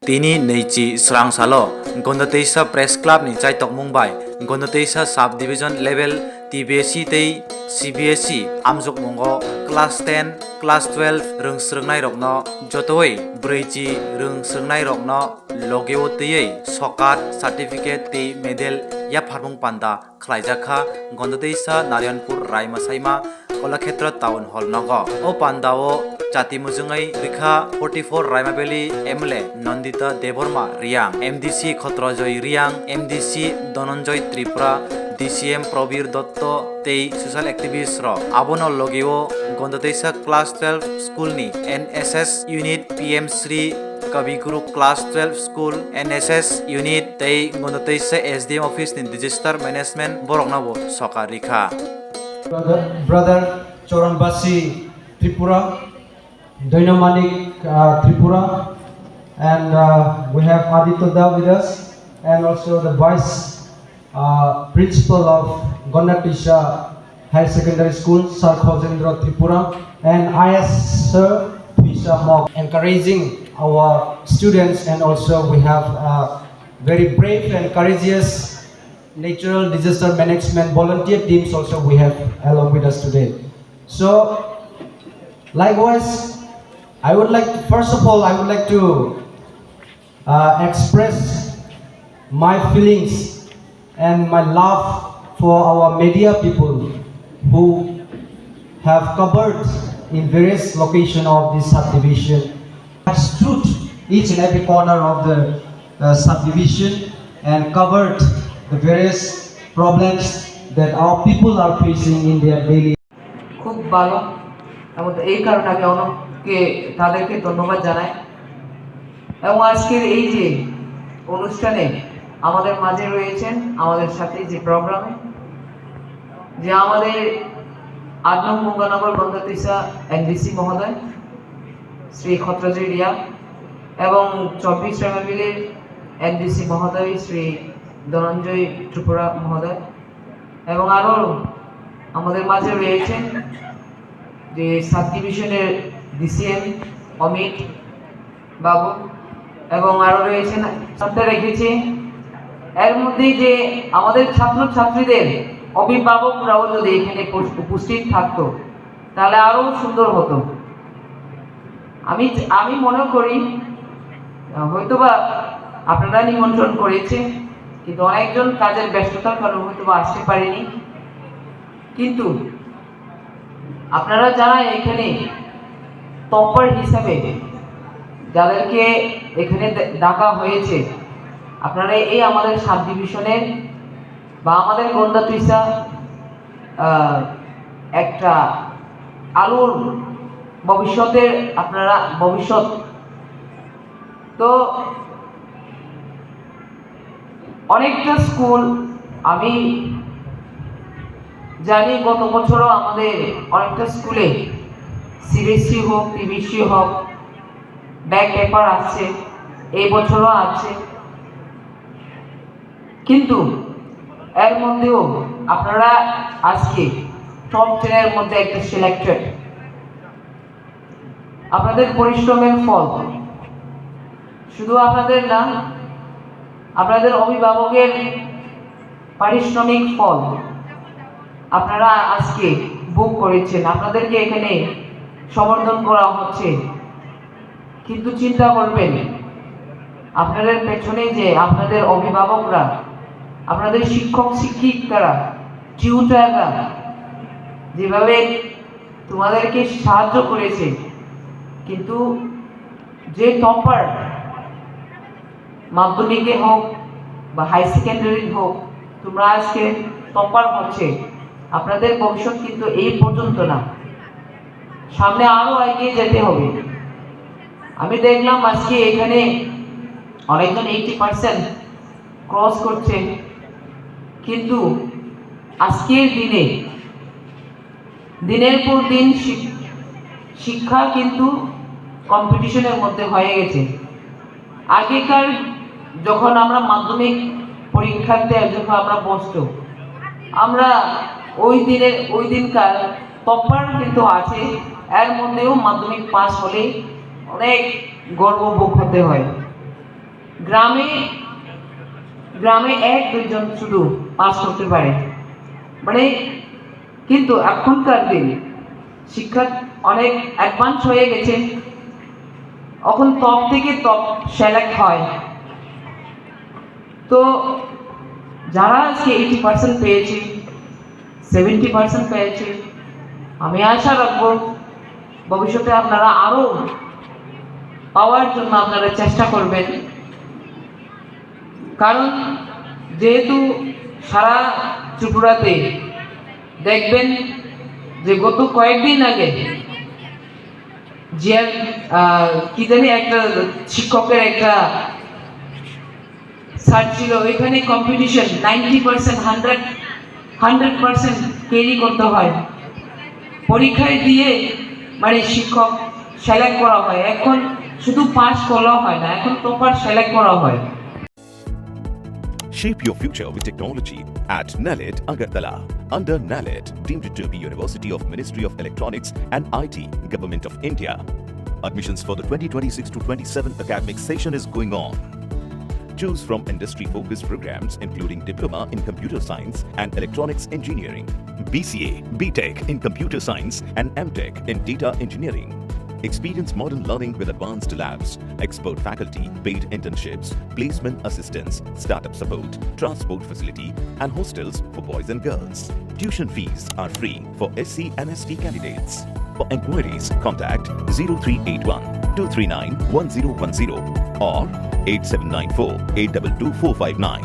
Tini Neichi Srangsalo, Gondateisa Press Club ni Chaitok Mumbai, Gondateisa Subdivision Level TBSC Tei CBSC Amjuk Mongo Class 10, Class 12 Rung Srungnai Rokno Jotoi Breichi Rung Srungnai Rokno Logeo Tei Sokat Certificate Tei Medal Ya Pharmung Panda Khlaijaka Gondateisa Narayanpur Raima Saima Kolakshetra Town Hall Nogo O Pandao Chati Mujungai Rikha 44 Raima Valley MLA Nandita Deborma Riang MDC Khotrojoy Riang MDC Dhananjay Tripura DCM Probir Dotto Tei Social Activist Ro Abono Logeo Gondateisa Class 12 School ni NSS Unit PM Sri Kabiguru Class 12 School NSS Unit Tei Gondateisa SDM Office ni Disaster Management Boroknabo Soka Rikha Brother Choranbasi Tripura, Dynamic Tripura, and we have Aditya with us, and also the Vice Principal of Gondateisa Higher Secondary School, Sir Khojendra Tripura, and IS Sir Pisa Mok, encouraging our students, and also we have very brave and courageous natural disaster management volunteer teams also we have along with us today. So likewise, first of all I would like to express my feelings and my love for our media people who have covered in various locations of this subdivision, have stood each and every corner of the subdivision and covered the various problems that our people are facing in their daily. খুব ভালো এবং এই কারণে আমি অনেককে তাদেরকে ধন্যবাদ জানাই এবং আজকের এই যে অনুষ্ঠানে আমাদের মাঝে রয়েছেন আমাদের সাথে যে প্রোগ্রামে যে আমাদের 8 নং গঙ্গানগর গন্ধতেইসা এনডিসি মহোদয় শ্রী খত্রজয় রিয়া এবং 24 রামাবিলের এনডিসি মহোদয় শ্রী ধনঞ্জয় ত্রিপুরা মহোদয় এবং আরও আমাদের মাঝে রয়েছেন যে সাবডিভিশনের ডিসিএম অমিত বাবু এবং আরও রয়েছেন সাথে রেখেছি এর মধ্যে যে আমাদের ছাত্রছাত্রীদের অভিভাবকরাও যদি এখানে উপস্থিত থাকতো তাহলে আরও সুন্দর হতো। আমি মনে করি হয়তোবা আপনারা নিমন্ত্রণ করেছে কিন্তু অনেকজন কাজের ব্যস্ততার কারণে হয়তোবা আসতে পারেনি, কিন্তু আপনারা যারা এখানে টপার হিসাবে যাদেরকে এখানে ডাকা হয়েছে আপনারা এই আমাদের সাব ডিভিশনের বা আমাদের গন্ডাতেইসা একটা আলোর ভবিষ্যতের আপনারা ভবিষ্যৎ তো অনেকটা স্কুল আমি জানি গত বছরও আমাদের অনেকটা স্কুলে সিবিএসসি হোক টিবিসি হোক ব্যাক পেপার আসছে, এই বছরও আছে, কিন্তু এর মধ্যেও আপনারা আজকে টপ 10 এর মধ্যে একটা সিলেক্টেড, আপনাদের পরিশ্রমের ফল শুধু আপনাদের না আপনাদের অভিভাবকের পারিশ্রমিক ফল আপনারা আজকে বুক করেছেন, আপনাদেরকে এখানে সমর্থন করা হচ্ছে। কিন্তু চিন্তা করবেন আপনাদের পেছনে যে আপনাদের অভিভাবকরা, আপনাদের শিক্ষক শিক্ষিকারা, টিউটাররা যেভাবে তোমাদেরকে সাহায্য করেছে, কিন্তু যে টপার মাধ্যমিকে হোক বা হাই সেকেন্ডারি হোক তোমরা আজকে টপার হচ্ছে, আপনাদের ভবিষ্যৎ কিন্তু এই পর্যন্ত না, সামনে আরো এগিয়ে যেতে হবে। আমি দেখলাম আজকে এখানে অনেকজন 80% ক্রস করছে, কিন্তু আজকের দিনের পর দিন শিক্ষা কিন্তু কম্পিটিশনের মধ্যে হয়ে গেছে। আগেকার যখন আমরা মাধ্যমিক পরীক্ষাতে যখন আমরা বসতো আমরা ওই দিনকার টপার কিন্তু আছে, এর মধ্যেও মাধ্যমিক পাস হলে অনেক গর্ব ভোগ হতে হয়। গ্রামে গ্রামে 1-2 জন শুধু পাস করতে পারে, মানে কিন্তু এখনকার দিন শিক্ষা অনেক অ্যাডভান্স হয়ে গেছে। এখন টপ থেকে টপ সিলেক্ট হয়। তো যারা আজকে 80% পেয়েছে, 70% পেয়েছে, আমি আশা রাখবো ভবিষ্যতে আপনারা আরো পাওয়ার জন্য আপনারা চেষ্টা করবেন। কারণ যেহেতু সারা ত্রিপুরাতে দেখবেন যে গত কয়েকদিন আগে যে কি জানি একটা শিক্ষকের একটা সার্চ ছিল, ওইখানে কম্পিটিশন 90% 100% ক্যারি করতে হয়, পরীক্ষায় দিয়ে মানে শিক্ষক সিলেক্ট করা হয়। এখন শুধু পাস করা হয় না, এখন প্রপার সিলেক্ট করা হয়। Shape your future with technology at NALED Agartala. Under NALED, deemed to be University of Ministry of Electronics and IT, Government of India. Admissions for the 2026-27 academic session is going on. Choose from industry-focused programs including Diploma in Computer Science and Electronics Engineering, BCA, BTech in Computer Science and MTech in Data Engineering. Experience modern learning with advanced labs, expert faculty, paid internships, placement assistance, startup support, transport facility, and hostels for boys and girls. Tuition fees are free for SC and ST candidates. For enquiries, contact 0381 239 1010 or 8794 822 459.